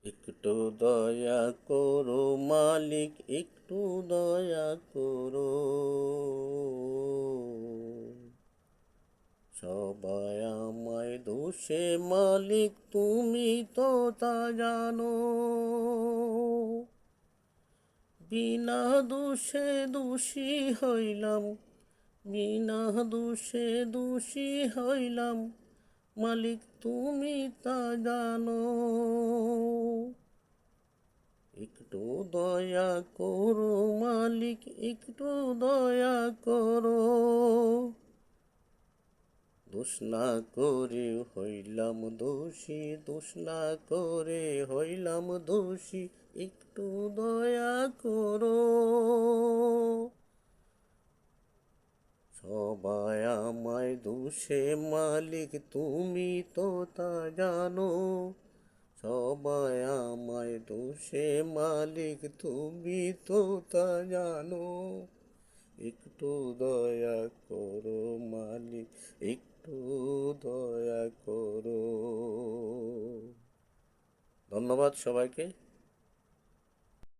একটু দয়া করো মালিক, একটু দয়া করো। সবাই আমায় দোষে মালিক, তুমি তো তা জানো। বিনা দোষে দোষী হইলাম, বিনা দোষে দোষী হইলাম, মালিক তুমি তা জানো। একটু দয়া করো মালিক, একটু দয়া করো। দোষ না করে হইলাম দোষী, দোষ না করে হইলাম দোষী, একটু দয়া করো। সবাই আমায় দোষে মালিক, তুমি তো তা জানো। সবাই আমায় দোষে মালিক, তুমি তো তা জানো। একটু দয়া করো মালিক, একটু দয়া করো। ধন্যবাদ সবাইকে।